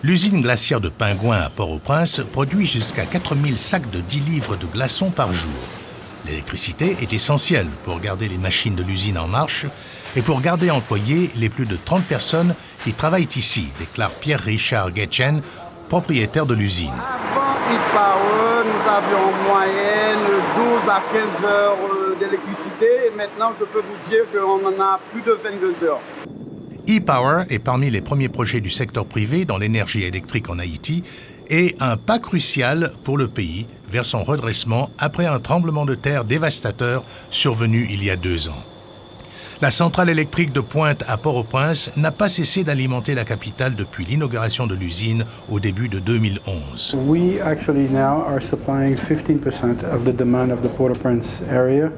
L'usine glaciaire de Pingouin à Port-au-Prince produit jusqu'à 4000 sacs de 10 livres de glaçons par jour. L'électricité est essentielle pour garder les machines de l'usine en marche et pour garder employés les plus de 30 personnes qui travaillent ici, déclare Pierre-Richard Guetchen, propriétaire de l'usine. Avant E-Power, nous avions en moyenne 12 à 15 heures d'électricité et maintenant je peux vous dire qu'on en a plus de 22 heures. E-Power est parmi les premiers projets du secteur privé dans l'énergie électrique en Haïti et un pas crucial pour le pays vers son redressement après un tremblement de terre dévastateur survenu il y a 2 ans. La centrale électrique de Pointe à Port-au-Prince n'a pas cessé d'alimenter la capitale depuis l'inauguration de l'usine au début de 2011. We actually now are supplying 15% of the demand of the Port-au-Prince area.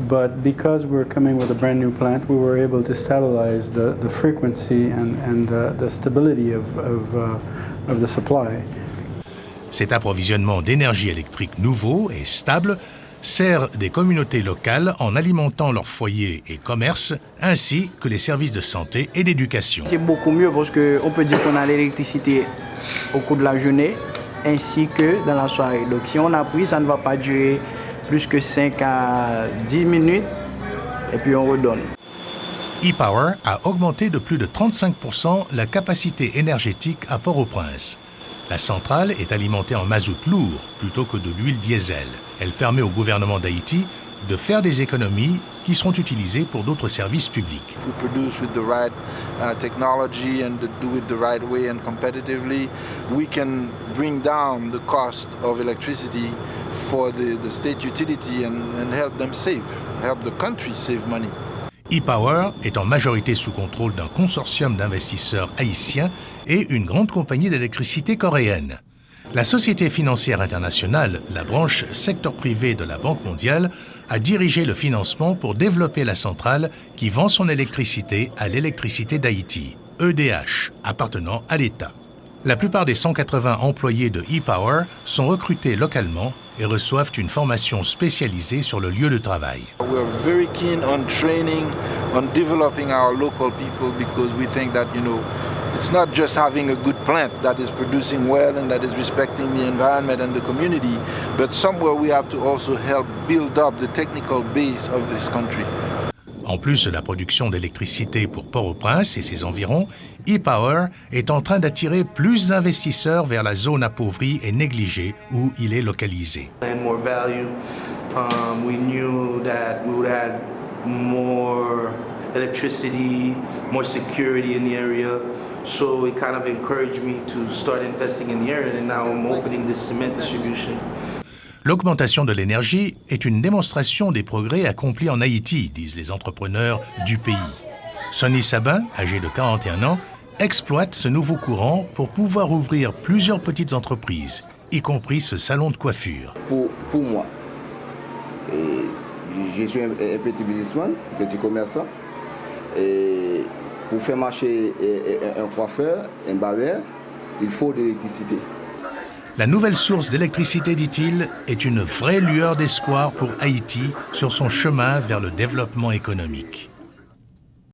But because we're coming with a brand new plant, we were able to stabilize the frequency and the stability of the supply. Cet approvisionnement d'énergie électrique nouveau et stable sert des communautés locales en alimentant leurs foyers et commerces, ainsi que les services de santé et d'éducation. C'est beaucoup mieux parce qu'on peut dire qu'on a l'électricité au cours de la journée, ainsi que dans la soirée. Donc si on a pris, ça ne va pas durer plus que 5 à 10 minutes, et puis on redonne. E-Power a augmenté de plus de 35% la capacité énergétique à Port-au-Prince. La centrale est alimentée en mazout lourd plutôt que de l'huile diesel. Elle permet au gouvernement d'Haïti de faire des économies qui seront utilisées pour d'autres services publics. If we produce with the right technology and do it the right way and competitively, we can bring down the cost of electricity for the state utility and help them save, help the country save money. E-Power est en majorité sous contrôle d'un consortium d'investisseurs haïtiens et une grande compagnie d'électricité coréenne. La Société financière internationale, la branche secteur privé de la Banque mondiale, a dirigé le financement pour développer la centrale qui vend son électricité à l'Électricité d'Haïti, EDH, appartenant à l'État. La plupart des 180 employés de E-Power sont recrutés localement et reçoivent une formation spécialisée sur le lieu de travail. We're very keen on training, on developing our local people because we think that, it's not just having a good plant that is producing well and that is respecting the environment and the community, but somewhere we have to also help build up the technical base of this country. En plus de la production d'électricité pour Port-au-Prince et ses environs, E-Power est en train d'attirer plus d'investisseurs vers la zone appauvrie et négligée où il est localisé. More value. We knew that we would add more electricity, more security in the area. So it kind of encouraged me to start investing in the area, and now I'm opening this cement distribution. L'augmentation de l'énergie est une démonstration des progrès accomplis en Haïti, disent les entrepreneurs du pays. Sonny Sabin, âgé de 41 ans, exploite ce nouveau courant pour pouvoir ouvrir plusieurs petites entreprises, y compris ce salon de coiffure. Pour moi, je suis un petit businessman, petit commerçant. Et pour faire marcher un coiffeur, un barbeur, il faut de l'électricité. La nouvelle source d'électricité, dit-il, est une vraie lueur d'espoir pour Haïti sur son chemin vers le développement économique.